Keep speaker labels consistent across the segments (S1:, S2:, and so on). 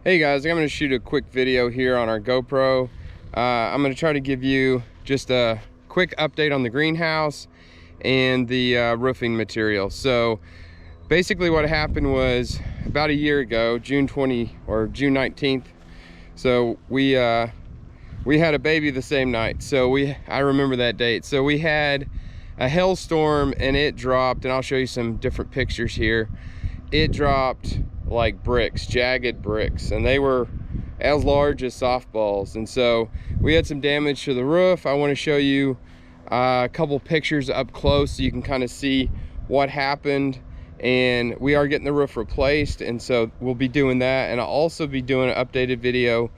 S1: Hey guys, I'm going to shoot a quick video here on our GoPro. I'm going to try to give you just a quick update on the greenhouse and the roofing material. So basically what happened was about a year ago, June 19th. So we had a baby the same night. So I remember that date. So we had a hailstorm and it dropped, and I'll show you some different pictures here. It dropped like bricks, jagged bricks, and they were as large as softballs. And so we had some damage to the roof. I want to show you a couple pictures up close so you can kind of see what happened. And we are getting the roof replaced, and so we'll be doing that. And I'll also be doing an updated video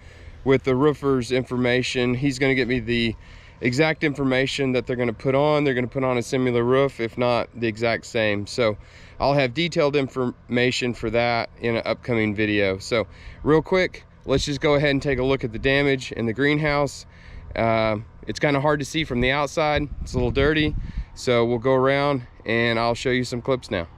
S1: with the roofer's information. He's going to get me the exact information that they're going to put on. They're going to put on a similar roof, if not the exact same. So I'll have detailed information for that in an upcoming video. So real quick, let's just go ahead and take a look at the damage in the greenhouse. It's kind of hard to see from the outside. It's a little dirty. So we'll go around and I'll show you some clips now.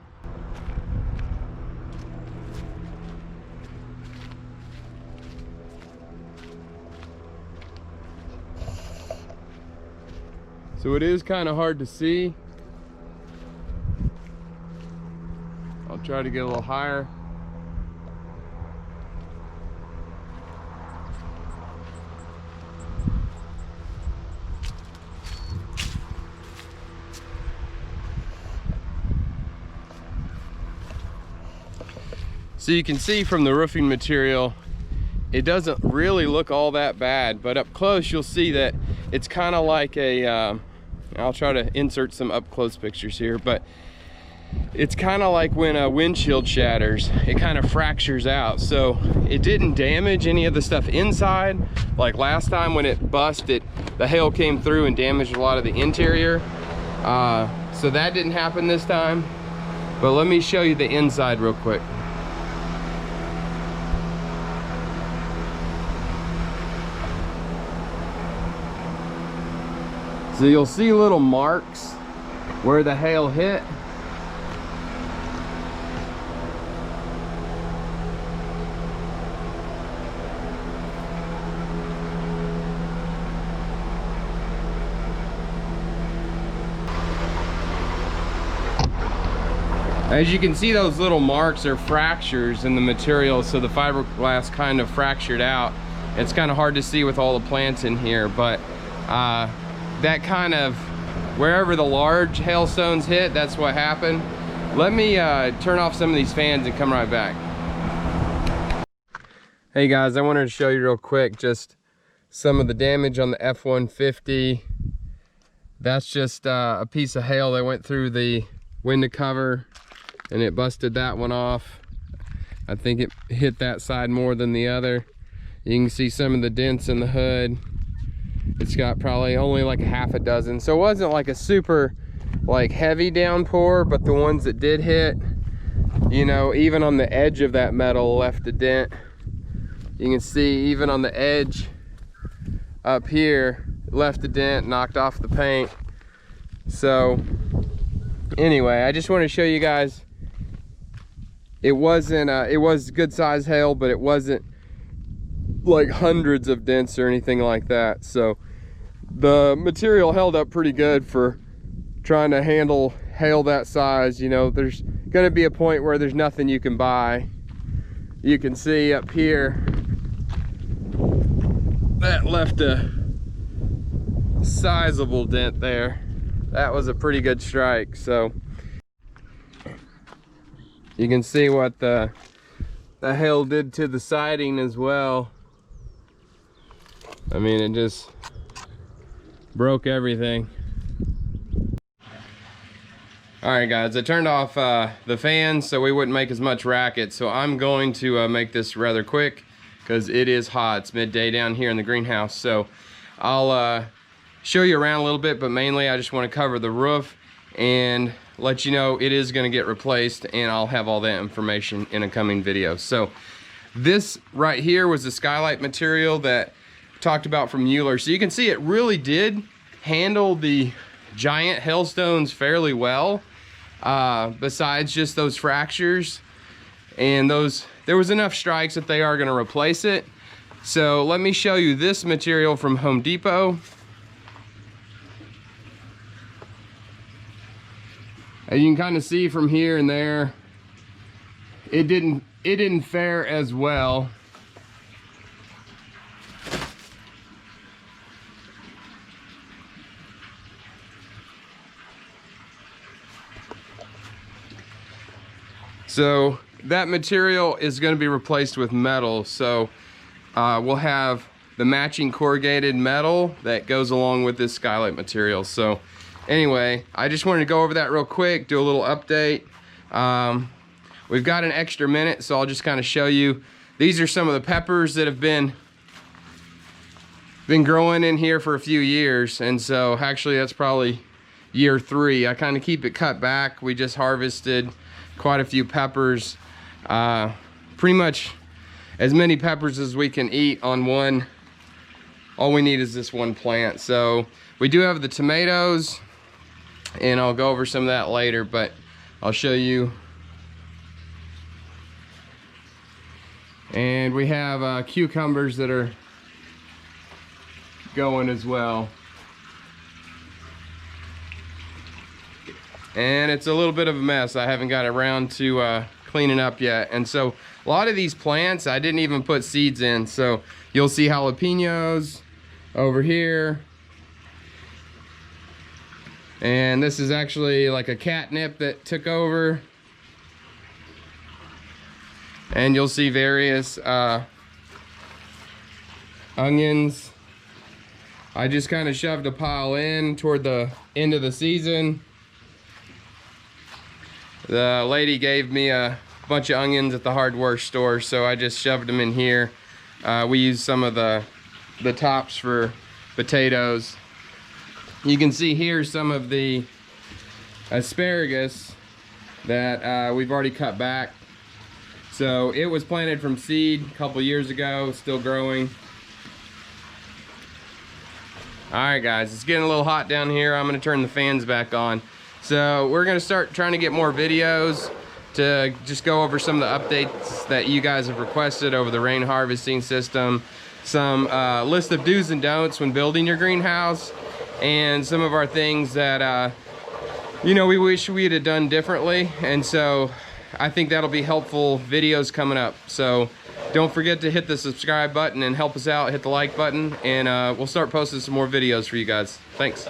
S1: So it is kind of hard to see. I'll try to get a little higher. So you can see from the roofing material, it doesn't really look all that bad, but up close you'll see that it's kind of like a, I'll try to insert some up close pictures here, but it's kind of like when a windshield shatters, it kind of fractures out. So it didn't damage any of the stuff inside. Like last time when it busted, the hail came through and damaged a lot of the interior. So that didn't happen this time. But let me show you the inside real quick. So you'll see little marks where the hail hit. As you can see, those little marks are fractures in the material, so the fiberglass kind of fractured out. It's kind of hard to see with all the plants in here, but that kind of, wherever the large hailstones hit, that's what happened. Let me turn off some of these fans and come right back. Hey guys, I wanted to show you real quick just some of the damage on the F-150. That's just a piece of hail that went through the window cover and it busted that one off. I think it hit that side more than the other. You can see some of the dents in the hood. It's got probably only like half a dozen, so it wasn't like a super like heavy downpour, but the ones that did hit, you know, even on the edge of that metal left a dent. You can see even on the edge up here left a dent, knocked off the paint. So anyway, I just want to show you guys, it wasn't it was good size hail, but it wasn't like hundreds of dents or anything like that. So the material held up pretty good for trying to handle hail that size. You know, there's going to be a point where there's nothing you can buy. You can see up here that left a sizable dent there. That was a pretty good strike. So you can see what the hail did to the siding as well. I mean, it just broke everything. All right guys, I turned off the fans so we wouldn't make as much racket. So I'm going to make this rather quick because it is hot. It's midday down here in the greenhouse. So I'll show you around a little bit, but mainly I just want to cover the roof and let you know it is going to get replaced, and I'll have all that information in a coming video. So this right here was the skylight material that talked about from Mueller. So you can see it really did handle the giant hailstones fairly well. Besides just those fractures, and there was enough strikes that they are going to replace it. So let me show you this material from Home Depot. As you can kind of see from here and there, it didn't fare as well. So that material is going to be replaced with metal. So we'll have the matching corrugated metal that goes along with this skylight material. So anyway, I just wanted to go over that real quick, do a little update. We've got an extra minute, so I'll just kind of show you. These are some of the peppers that have been growing in here for a few years, and so actually that's probably year 3. I kind of keep it cut back. We just harvested quite a few peppers, pretty much as many peppers as we can eat on one. All we need is this one plant. So we do have the tomatoes, and I'll go over some of that later, but I'll show you. And we have cucumbers that are going as well. And it's a little bit of a mess. I haven't got around to cleaning up yet. And so a lot of these plants I didn't even put seeds in. So you'll see jalapenos over here. And this is actually like a catnip that took over. And you'll see various onions. I just kind of shoved a pile in toward the end of the season. The lady gave me a bunch of onions at the hardware store, so I just shoved them in here. We use some of the tops for potatoes. You can see here some of the asparagus that we've already cut back. So it was planted from seed a couple years ago, still growing. All right guys, it's getting a little hot down here. I'm gonna turn the fans back on. So we're gonna start trying to get more videos to just go over some of the updates that you guys have requested over the rain harvesting system, some list of do's and don'ts when building your greenhouse, and some of our things that you know, we wish we'd have done differently. And so I think that'll be helpful videos coming up. So don't forget to hit the subscribe button and help us out, hit the like button, and we'll start posting some more videos for you guys. Thanks.